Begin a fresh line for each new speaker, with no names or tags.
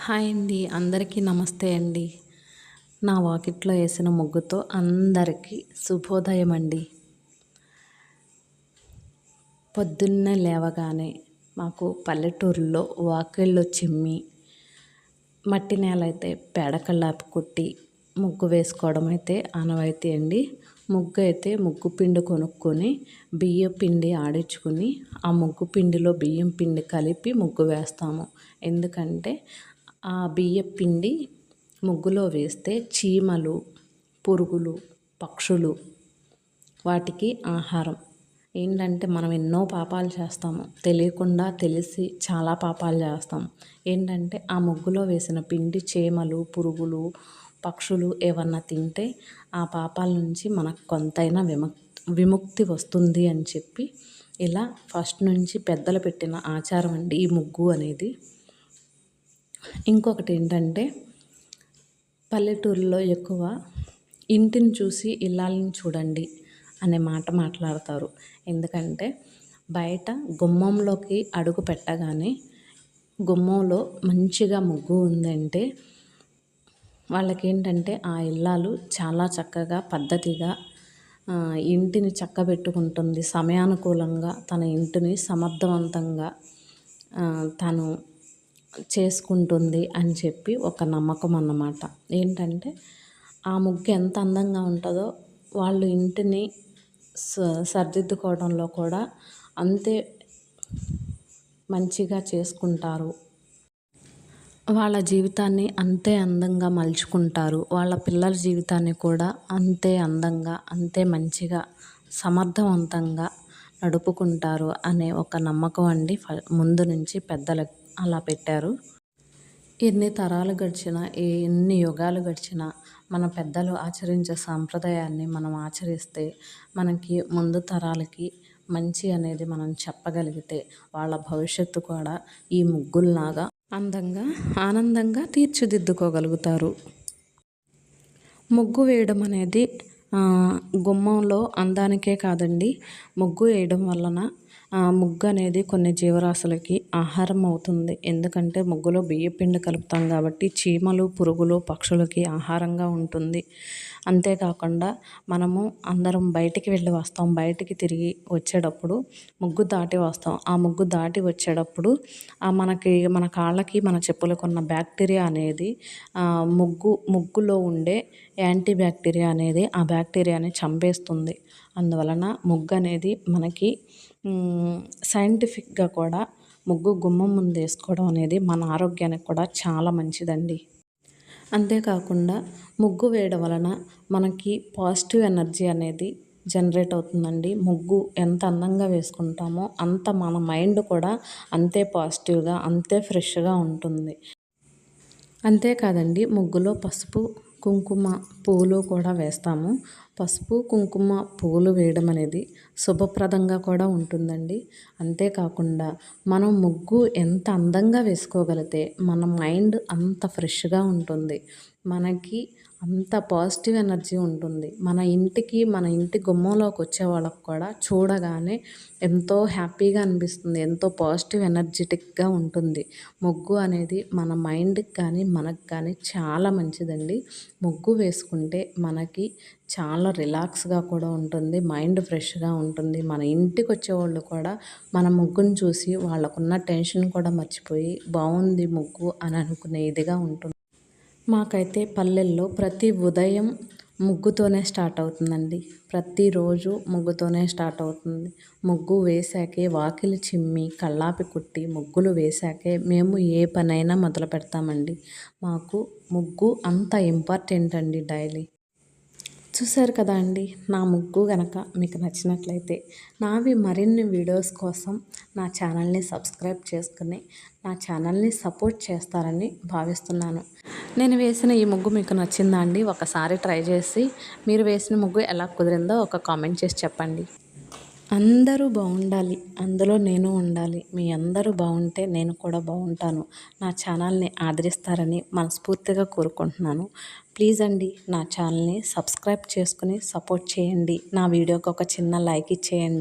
Hi అండి, అందరికీ నమస్తే అండి. నా వాకిట్లో వేసిన ముగ్గుతో అందరికీ శుభోదయం అండి. పొద్దున్నే లేవగానే మాకు పల్లెటూరులో వాకిళ్ళు చిమ్మి మట్టి నేల అయితే పేడకల్లాపి కొట్టి ముగ్గు వేసుకోవడం అయితే ఆనవాయితీ అండి. ముగ్గు అయితే ముగ్గు పిండి కొనుక్కొని బియ్యం పిండి ఆడించుకుని ఆ ముగ్గు పిండిలో బియ్యం పిండి కలిపి ముగ్గు వేస్తాము. ఎందుకంటే ఆ బియ్యం పిండి ముగ్గులో వేస్తే చీమలు, పురుగులు, పక్షులు వాటికి ఆహారం. ఏంటంటే మనం ఎన్నో పాపాలు చేస్తాము, తెలియకుండా తెలిసి చాలా పాపాలు చేస్తాం. ఏంటంటే ఆ ముగ్గులో వేసిన పిండి చీమలు, పురుగులు, పక్షులు ఏమన్నా తింటే ఆ పాపాల నుంచి మనకు కొంతైనా విముక్తి వస్తుంది అని చెప్పి ఇలా ఫస్ట్ నుంచి పెద్దలు పెట్టిన ఆచారం అండి ఈ ముగ్గు అనేది. ఇంకొకటి ఏంటంటే పల్లెటూరులో ఎక్కువ ఇంటిని చూసి ఇల్లాలని చూడండి అనే మాట మాట్లాడతారు. ఎందుకంటే బయట గుమ్మంలోకి అడుగు పెట్టగానే గుమ్మంలో మంచిగా ముగ్గు ఉందంటే వాళ్ళకేంటంటే ఆ ఇల్లాలు చాలా చక్కగా పద్ధతిగా ఇంటిని చక్కబెట్టుకుంటుంది, సమయానుకూలంగా తన ఇంటిని సమర్థవంతంగా తను చేసుకుంటుంది అని చెప్పి ఒక నమ్మకం అన్నమాట. ఏంటంటే ఆ ముగ్గు ఎంత అందంగా ఉంటుందో వాళ్ళు ఇంటిని సరిదిద్దుకోవడంలో కూడా అంతే మంచిగా చేసుకుంటారు. వాళ్ళ జీవితాన్ని అంతే అందంగా మలుచుకుంటారు. వాళ్ళ పిల్లల జీవితాన్ని కూడా అంతే అందంగా, అంతే మంచిగా, సమర్థవంతంగా నడుపుకుంటారు అనే ఒక నమ్మకం అండి. ముందు నుంచి పెద్దలు అలా పెట్టారు. ఎన్ని తరాలు గడిచినా, ఎన్ని యుగాలు గడిచినా మన పెద్దలు ఆచరించే సాంప్రదాయాన్ని మనం ఆచరిస్తే మనకి ముందు తరాలకి మంచి అనేది మనం చెప్పగలిగితే వాళ్ళ భవిష్యత్తు కూడా ఈ ముగ్గుల్లాగా అందంగా, ఆనందంగా తీర్చిదిద్దుకోగలుగుతారు. ముగ్గు వేయడం అనేది గుమ్మంలో అందానికే కాదండి. ముగ్గు వేయడం వలన ముగ్గు అనేది కొన్ని జీవరాశులకి ఆహారం అవుతుంది. ఎందుకంటే ముగ్గులో బియ్యపిండి కలుపుతాం కాబట్టి చీమలు, పురుగులు, పక్షులకి ఆహారంగా ఉంటుంది. అంతేకాకుండా మనము అందరం బయటికి వెళ్ళి వస్తాం, బయటికి తిరిగి వచ్చేటప్పుడు ముగ్గు దాటి వస్తాం. ఆ ముగ్గు దాటి వచ్చేటప్పుడు మన కాళ్ళకి, మన చెప్పులకు ఉన్న బ్యాక్టీరియా అనేది ముగ్గులో ఉండే యాంటీ బ్యాక్టీరియా అనేది ఆ బ్యాక్టీరియాని చంపేస్తుంది. అందువలన ముగ్గు అనేది మనకి సైంటిఫిక్గా కూడా ముగ్గు గుమ్మం ముందు వేసుకోవడం అనేది మన ఆరోగ్యానికి కూడా చాలా మంచిదండి. అంతేకాకుండా ముగ్గు వేయడం వలన మనకి పాజిటివ్ ఎనర్జీ అనేది జనరేట్ అవుతుందండి. ముగ్గు ఎంత అందంగా వేసుకుంటామో అంత మన మైండ్ కూడా అంతే పాజిటివ్గా, అంతే ఫ్రెష్గా ఉంటుంది. అంతేకాదండి, ముగ్గులో పసుపు, కుంకుమ, పువ్వులు కూడా వేస్తాము. పసుపు, కుంకుమ, పువ్వులు వేయడం అనేది శుభప్రదంగా కూడా ఉంటుందండి. అంతేకాకుండా మనం ముగ్గు ఎంత అందంగా వేసుకోగలిగితే మన మైండ్ అంత ఫ్రెష్గా ఉంటుంది, మనకి అంత పాజిటివ్ ఎనర్జీ ఉంటుంది. మన ఇంటి గుమ్మంలోకి వచ్చే వాళ్ళకు కూడా చూడగానే ఎంతో హ్యాపీగా అనిపిస్తుంది, ఎంతో పాజిటివ్ ఎనర్జెటిక్గా ఉంటుంది. ముగ్గు అనేది మన మైండ్కి కానీ మనకు కానీ చాలా మంచిదండి. ముగ్గు వేసుకుంటే మనకి చాలా రిలాక్స్గా కూడా ఉంటుంది, మైండ్ ఫ్రెష్గా ఉంటుంది. మన ఇంటికి వచ్చేవాళ్ళు కూడా మన ముగ్గును చూసి వాళ్ళకున్న టెన్షన్ కూడా మర్చిపోయి బాగుంది ముగ్గు అని అనుకునే ఇదిగా ఉంటుంది. మాకైతే పల్లెల్లో ప్రతి ఉదయం ముగ్గుతోనే స్టార్ట్ అవుతుందండి. ప్రతిరోజు ముగ్గుతోనే స్టార్ట్ అవుతుంది. ముగ్గు వేసాకే వాకిలి చిమ్మి కల్లాపి కొట్టి ముగ్గులు వేసాకే మేము ఏ పనైనా మొదలు పెడతామండి. మాకు ముగ్గు అంత ఇంపార్టెంట్ అండి డైలీ. చూశారు కదా అండి, నా ముగ్గు కనుక మీకు నచ్చినట్లయితే నావి మరిన్ని వీడియోస్ కోసం నా ఛానల్ని సబ్స్క్రైబ్ చేసుకుని నా ఛానల్ని సపోర్ట్ చేస్తారని భావిస్తున్నాను. నేను వేసిన ఈ ముగ్గు మీకు నచ్చిందా అండి? ఒకసారి ట్రై చేసి మీరు వేసిన ముగ్గు ఎలా కుదిరిందో ఒక కామెంట్ చేసి చెప్పండి. అందరూ బాగుండాలి, అందులో నేను ఉండాలి. మీ అందరూ బాగుంటే నేను కూడా బాగుంటాను. నా ఛానల్ని ఆదరిస్తారని మనస్ఫూర్తిగా కోరుకుంటున్నాను. ప్లీజ్ అండి, నా ఛానల్ని సబ్స్క్రైబ్ చేసుకుని సపోర్ట్ చేయండి. నా వీడియోకి ఒక చిన్న లైక్ ఇచ్చేయండి.